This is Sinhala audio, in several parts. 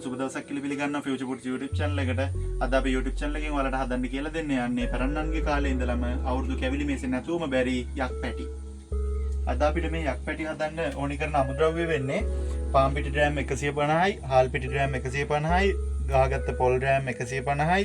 සුබ දවසක් කියලා පිළිගන්නවා ෆියුචර් පුඩ්ස් YouTube channel එකට. අද අපි YouTube channel එකෙන් ඔයාලට හදන්න කියලා දෙන්න යන්නේ පැරණන්ගේ කාලේ ඉඳලම අවුරුදු කැවිලි මේසෙන් නැතුවම බැරි යක් පැටි. අද අපිට මේ යක් පැටි හදන්න ඕනි කරන අමුද්‍රව්‍ය වෙන්නේ පාන් පිටි ඩ්‍රෑම් 150යි, හාල් පිටි ඩ්‍රෑම් 150යි, ගහගත්ත පොල් ඩ්‍රෑම් 150යි,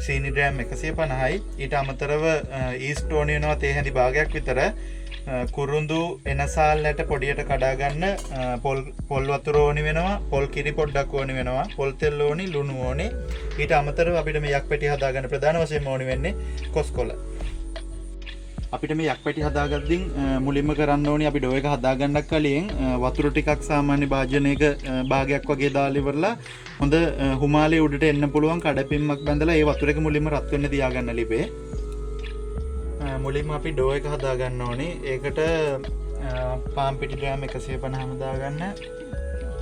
සීනි ඩ්‍රෑම් 150යි. ඊට අමතරව ඊස්ට් ඕනි වෙනවා තේ හැඳි භාගයක් විතර. කුරුඳු එනසාල්ලට පොඩියට කඩා ගන්න පොල් වතුර ඕනි වෙනවා, පොල් කිරි පොඩ්ඩක් ඕනි වෙනවා, පොල් තෙල් ඕනි, ලුණු ඕනි. ඊට අමතරව අපිට මේ යක් පැටි හදාගන්න ප්‍රධාන වශයෙන්ම ඕනි වෙන්නේ කොස්කොල. අපිට මේ යක් පැටි හදාගද්දින් මුලින්ම කරන්න ඕනි අපි ඩෝ එක හදාගන්නක් කලින් වතුර ටිකක් සාමාන්‍ය භාජනයක භාගයක් වගේ දාලා ඉවරලා හොඳ හුමාලේ උඩට එන්න පුළුවන් කඩපින්මක් බැඳලා ඒ වතුර එක මුලින්ම රත් වෙන්න තියාගන්න ලිපේ. මුලින්ම අපි ඩෝ එක හදාගන්න ඕනේ. ඒකට පාන් පිටි ඩ්‍රෑම් 150ම දාගන්න,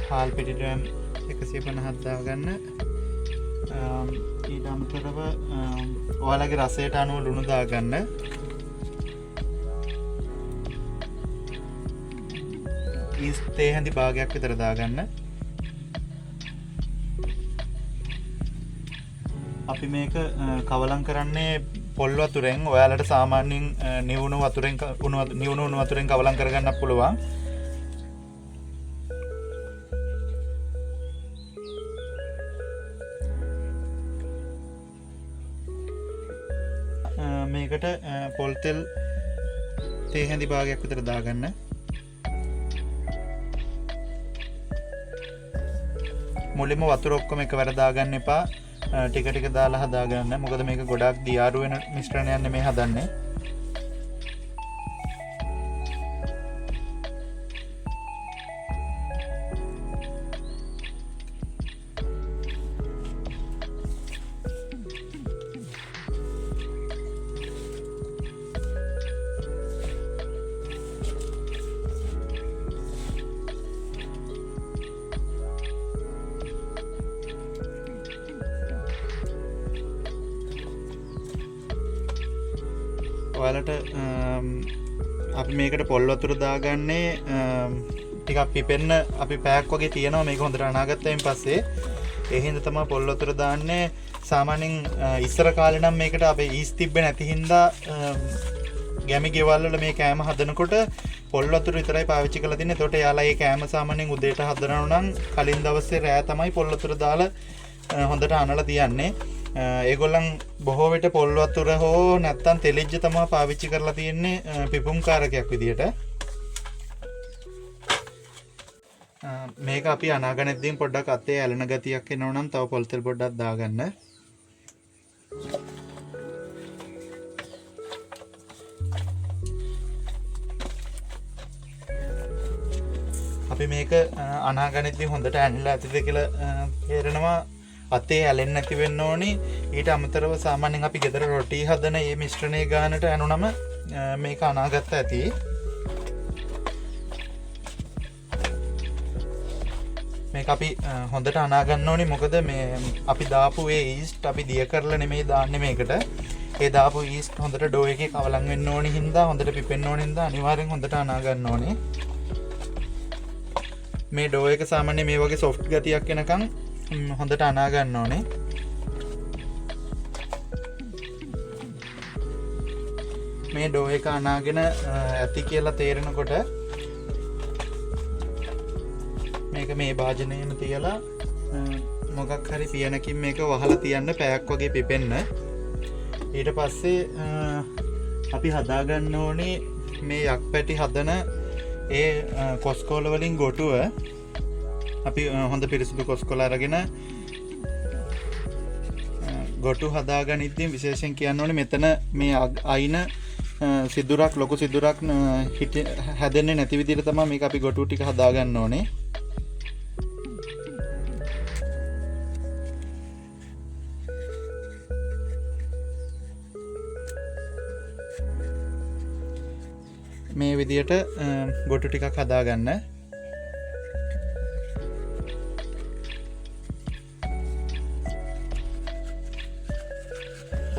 හාල් පිටි ඩ්‍රෑම් 150ක් දාගන්න. ඊට අමතරව ඔයාලගේ රසයට අනුව ලුණු දාගන්න. ඊස්ට් තේ හැඳි භාගයක් විතර දාගන්න. අපි මේක කවලම් කරන්නේ පොල් වතුරෙන්. ඔයාලට සාමාන්‍යයෙන් නිවුණු වතුරෙන් කවලම් කරගන්නත් පුළුවන්. මේකට පොල් තෙල් තේ හැඳි භාගයක් විතර දාගන්න. මුලින්ම වතුර ඔක්කොම එකවර දාගන්න එපා. ටික ටික දාලා හදාගන්න. මොකද මේක ගොඩක් දියාරු වෙන මිශ්‍රණයක් නෙමෙයි හදන්නේ. ඔයාලට අපි මේකට පොල් වතුර දාගන්නේ ටිකක් පිපෙන්න අපි පැයක් වගේ තියෙනවා මේක හොඳට අනාගත්තයින් පස්සේ. ඒ හින්දා තමයි පොල් වතුර දාන්නේ. සාමාන්‍යයෙන් ඉස්සර කාලේ නම් මේකට අපේ ඊස් තිබ්බේ නැති හින්දා ගැමි ගෙවල් වල මේ කෑම හදනකොට පොල් වතුර විතරයි පාවිච්චි කරලා තින්නේ. ඒකට යාලා මේ කෑම සාමාන්‍යයෙන් උදේට හදනවා නම් කලින් දවසේ රෑ තමයි පොල් වතුර දාලා හොඳට අනලා තියන්නේ. ඒගොල්ලන් බොහෝ විට පොල් වතුර හෝ නැත්තම් තෙලිජ්ජ තමයි පාවිච්චි කරලා තියෙන්නේ පිපුම් කාරකයක් විදියට. මේක අපි අනාගනෙද්දීන් පොඩ්ඩක් අතේ ඇලෙන ගතියක් එනවා නම් තව පොල් තෙල් පොඩ්ඩක් දාගන්න. අපි මේක අනාගනෙද්දී හොඳට ඇනලා ඇතිද කියලා තේරෙනවා. අතේ ඇලෙන්නේ නැති වෙන්න ඕනි. ඊට අමතරව සාමාන්‍යයෙන් අපි ගෙදර රොටි හදන මේ මිශ්‍රණයේ ගානට ඇනුනම මේක අනාගත ඇති. මේක අපි හොඳට අනා ගන්න ඕනි. මොකද මේ අපි දාපු ඒ ඊස්ට් අපි දිය කරලා නෙමෙයි දාන්නේ මේකට. ඒ දාපු ඊස්ට් හොඳට ඩෝ එකේ කවලම් වෙන්න ඕනි හින්දා හොඳට පිපෙන්න ඕනි හින්දා අනිවාර්යෙන් හොඳට අනා ගන්න ඕනේ. මේ ඩෝ එක සාමාන්‍ය මේ වගේ සොෆ්ට් ගතියක් එනකන් හොඳට අනා ගන්න ඕනේ. මේ ඩෝ එක අනාගෙන ඇති කියලා තේරෙනකොට මේක මේ භාජනයේම තියලා මොකක් හරි පියනකින් මේක වහලා තියන්න පැයක් වගේ පිපෙන්න. ඊට පස්සේ අපි හදා ගන්න ඕනේ මේ යක් පැටි හදන ඒ කොස්කෝල වලින් ගොටුව. අපි හොඳ පිරිසිදු කොස්කොල අරගෙන ගොටු හදාගනිද්දී විශේෂයෙන් කියන්න ඕනේ මෙතන මේ අයින සිදුරක් ලොකු සිදුරක් හැදෙන්නේ නැති විදිහට තමයි මේක අපි ගොටු ටික හදාගන්න ඕනේ. මේ විදිහට ගොටු ටිකක් හදාගන්න.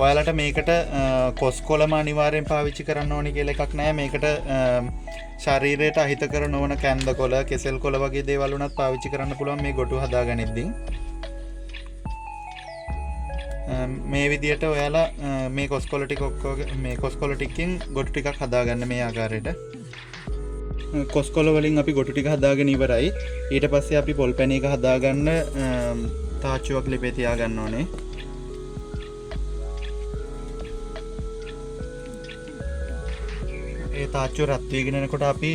ඔයාලට මේකට කොස්කොලම අනිවාර්යෙන් පාවිච්චි කරන්න ඕනි කියලා එකක් නැහැ. මේකට ශරීරයට අහිතකර නොවන කැන්ද කොළ, කෙසෙල් කොළ වගේ දේවල් උනත් පාවිච්චි කරන්න පුළුවන් මේ ගොටු හදාගනිද්දී. මේ විදියට ඔයාලා මේ කොස්කොල ටික මේ කොස්කොල ටිකකින් ගොටු ටිකක් හදාගන්න මේ ආකාරයට. කොස්කොල වලින් අපි ගොටු ටික හදාගෙන ඉවරයි. ඊට පස්සේ අපි පොල් පැණි එක හදාගන්න තාච්චුවක් ලිපේ තියාගන්න ඕනේ. ඒ තාච්චුව රත් වීගෙන යනකොට අපි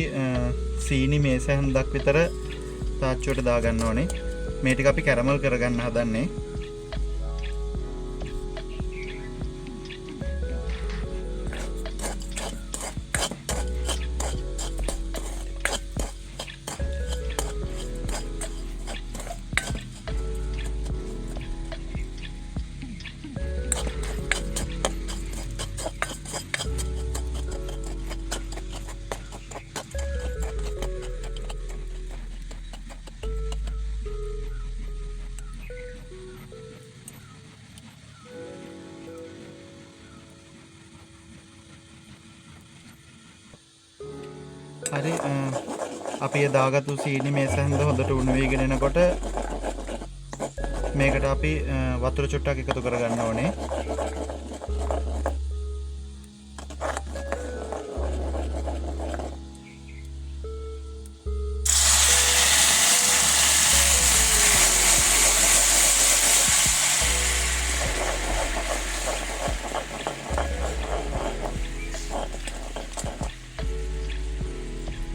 සීනි මේස හැන්දක් විතර තාච්චුවට දාගන්න ඕනේ. මේ ටික අපි කැරමල් කරගන්න හදන්නේ. හරි අපි දාගත්තු සීනි මේස හැන්ද හොඳට උණු වීගෙන එනකොට මේකට අපි වතුර චුට්ටක් එකතු කරගන්න ඕනේ.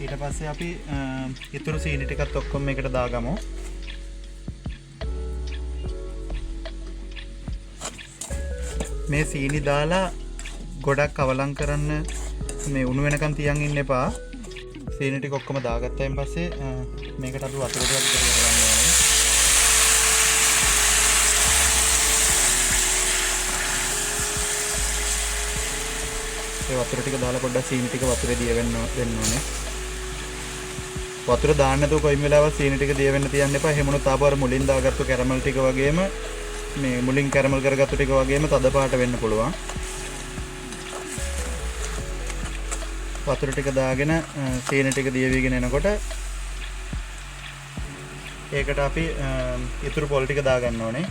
ඊට පස්සේ අපි ඉතුරු සීනි ටිකත් ඔක්කොම මේකට දාගමු. මේ සීනි දාලා ගොඩක් අවලං කරන්න මේ උණු වෙනකන් තියන් ඉන්න එපා. සීනි ටික ඔක්කොම දාගත්තායින් පස්සේ මේකට අපි වතුර ටිකක් එකතු කරගන්න ඕනේ. ඒ වතුර ටික දාලා පොඩ්ඩක් සීනි ටික වතුරේ දියවෙන්න දෙන්න ඕනේ. වතුර දාන්න නැතුව කොයිම වෙලාවක සීනි ටික දිය වෙන්න තියන්න එපා. එහෙම වුණොත් ආපහු අර මුලින් දාගත්තු කැරමල් ටික වගේම මේ මුලින් කැරමල් කරගත්තු ටික වගේම තද පාට වෙන්න පුළුවන්. වතුර ටික දාගෙන සීනි ටික දිය වීගෙන එනකොට ඒකට අපි ඉතුරු පොල් ටික දාගන්න ඕනේ.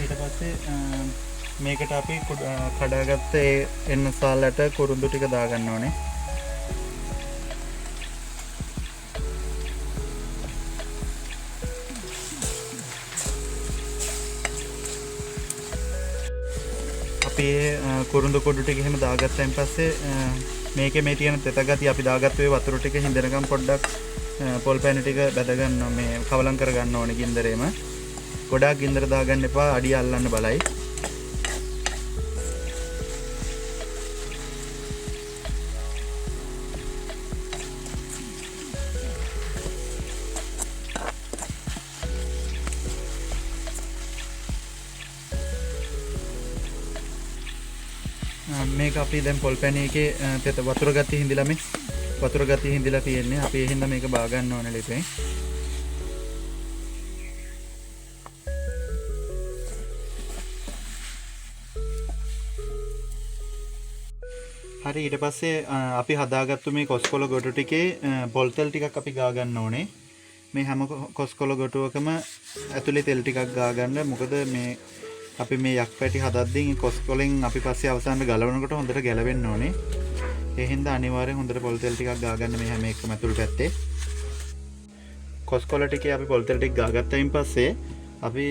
ඊට පස්සේ මේකට අපි කඩාගත්ත එන්න සාලට කුරුඳු ටික දාගන්න ඕනේ. අපි කුරුඳු කොඩු ටික එහෙම දාගත්තයින් පස්සේ මේකේ මේ තියෙන තෙත ගතිය අපි දාගත්තු ඒ වතුර ටික හිඳනකම් පොඩ්ඩක් පොල් පැණි ටික බැද ගන්න මේ කවලම් කර ගන්න ඕනේ ගින්දරේම. ගොඩාක් ගින්දර දාගන්න එපා, අඩිය අල්ලන්න බලයි. මේක අපි දැන් පොල් පැණි එකේ තෙත වතුර ගතිය හිඳිලා මේ වතුර ගතිය හිඳිලා තියෙන්නේ. අපි ඒ හින්දා මේක බා ගන්න ඕනේ ලිපෙන්. හරි ඊට පස්සේ අපි හදාගත්තු මේ කොස්කොල ගොටු ටිකේ පොල් තෙල් ටිකක් අපි ගා ගන්න ඕනේ. මේ හැම කොස්කොල ගොටුවකම ඇතුලේ තෙල් ටිකක් ගා ගන්න. මොකද මේ අපි මේ යක් පැටි හදද්දී කොස්කොලෙන් අපි පස්සේ අවසානට ගලවනකොට හොඳට ගැලවෙන්න ඕනේ. ඒ හින්දා අනිවාර්යෙන් හොඳට පොල් තෙල් ටිකක් ගා ගන්න මේ හැම එකම ඇතුළු පැත්තේ. කොස්කොල ටිකේ අපි පොල් තෙල් ටික ගා ගත්තයින් පස්සේ අපි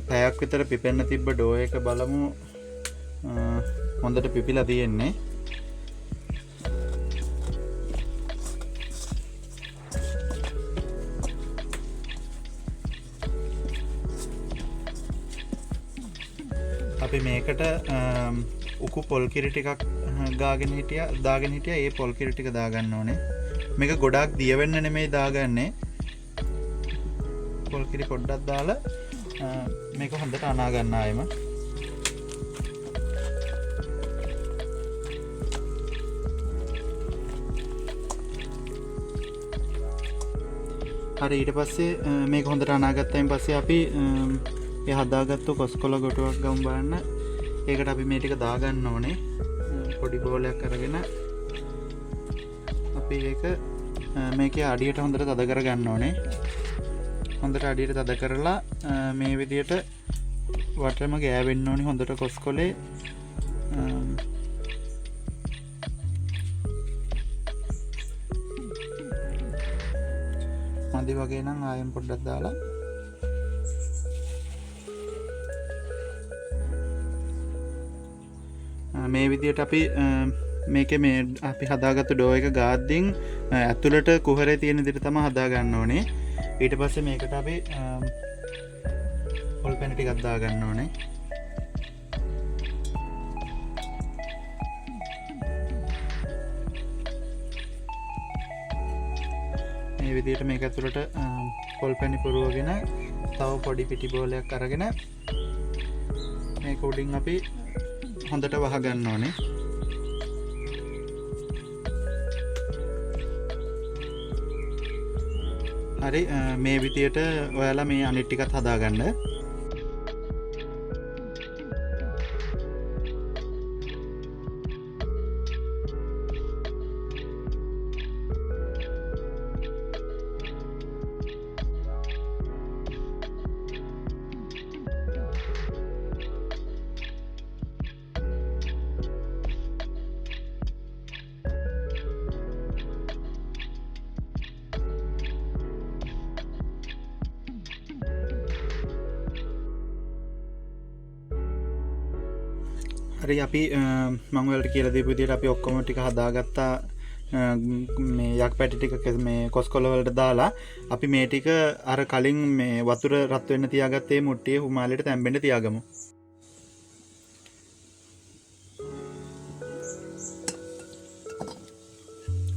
පැයක් විතර පිපෙන්න තිබ්බ ඩෝ එක බලමු හොඳට පිපිලා තියෙන්නේ. අපි මේකට උකු පොල් කිරි ටිකක් දාගෙන හිටියා. ඒ පොල් කිරි ටික දාගන්න ඕනේ. මේක ගොඩාක් දිය වෙන්න නෙමෙයි දාගන්නේ. පොල් කිරි පොඩ්ඩක් දාලා මේක හොඳට අනා ගන්න ආයෙම. හරි ඊට පස්සේ මේක හොඳට අනාගත්තයින් පස්සේ අපි ඒ හදාගත්තු කොස්කොල ගොටුවක් ගමු බලන්න. ඒකට අපි මේ ටික දාගන්න ඕනේ. පොඩි බෝලයක් අරගෙන අපි ඒක මේකේ අඩියට හොඳට තද කරගන්න ඕනේ. හොඳට අඩියට තද කරලා මේ විදියට වටේම ගෑවෙන්න ඕනේ හොඳට කොස්කොලේ. මදි වගේ නම් ආයෙත් පොඩ්ඩක් දාලා මේ විදියට අපි මේකේ මේ අපි හදාගත්තු ඩෝ එක ගාද්දින් ඇතුළට කුහරේ තියෙන විදිහට තමයි හදා ගන්න ඕනේ. ඊට පස්සේ මේකට අපි පොල් පැන ටිකක් දා ගන්න ඕනේ. මේ විදිහට මේක ඇතුළට පොල් පැණි පුරවගෙන තව පොඩි පිටි බෝලයක් අරගෙන මේක උඩින් අපි හොඳට වහ ගන්න ඕනේ. හරි මේ විදියට ඔයාලා මේ අනිත් ටිකත් හදාගන්න. හරි අපි මම ඔයාලට කියලා දීපු විදිහට අපි ඔක්කොම ටික හදාගත්තා. මේ යක් පැටි ටික මේ කොස්කොල වලට දාලා අපි මේ ටික අර කලින් මේ වතුර රත් වෙන්න තියාගත්තේ මුට්ටියේ හුමාලෙට තැම්බෙන්න තියාගමු.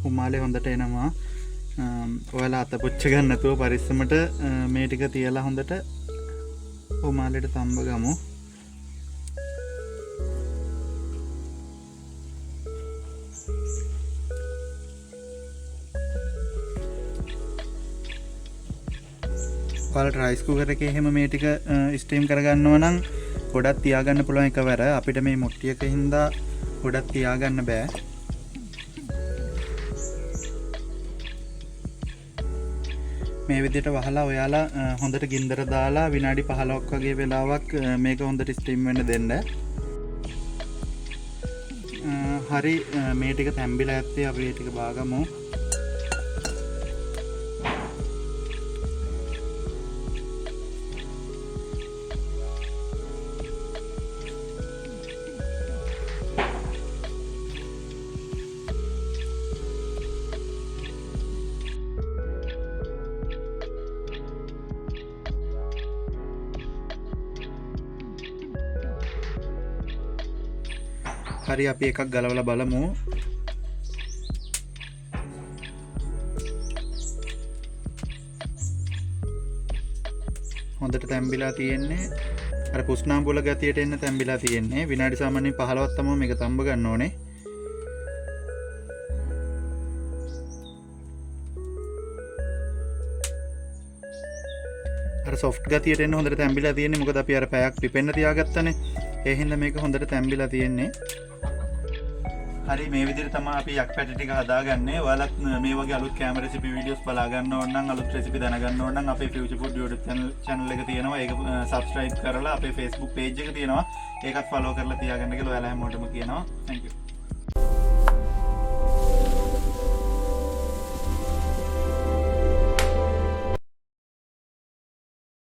හුමාලේ හොඳට එනවා. ඔයාලා අත පුච්ච ගන්න නැතුව පරිස්සමට මේ ටික තියලා හොඳට හුමාලෙට තම්බ ගමු. ඔයාලට රයිස් කුකර් එකේ එහෙම මේ ටික ස්ටීම් කරගන්නව නම් ගොඩක් තියාගන්න පුළුවන් එකවර. අපිට මේ මුට්ටියක හින්දා ගොඩක් තියාගන්න බෑ. මේ විදිහට වහලා ඔයාලා හොඳට ගින්දර දාලා විනාඩි 15ක් වගේ වෙලාවක් මේක හොඳට ස්ටීම් වෙන්න දෙන්න. හරි මේ ටික තැම්බිලා ඇත්තේ අපි මේ ටික බාගමු. හරි අපි එකක් ගලවලා බලමු. හොඳට තැම්බිලා තියෙන්නේ. අර කුස්නාම්බුල ගතියට එන්න තැම්බිලා තියෙන්නේ. විනාඩි සාමාන්‍යයෙන් 15ක් තමයි මේක තම්බ ගන්න ඕනේ. අර සොෆ්ට් ගතියට එන්න හොඳට තැම්බිලා තියෙන්නේ. මොකද අපි අර පැයක් පිපෙන්න තියාගත්තනේ. ඒ හින්දා මේක හොඳට තැම්බිලා තියෙන්නේ. හරි මේ විදිහට තමයි අපි යක් පැටි ටික හදාගන්නේ. ඔයාලත් මේ වගේ අලුත් කැම රෙසිපි වීඩියෝස් බලා ගන්න ඕන නම් අලුත් රෙසිපි දැනගන්න ඕන නම් අපේ Future Food YouTube channel එක තියෙනවා. ඒක subscribe කරලා අපේ Facebook page එක තියෙනවා. ඒකත් follow කරලා තියාගන්න කියලා ඔයාලා හැමෝටම කියනවා. Thank you.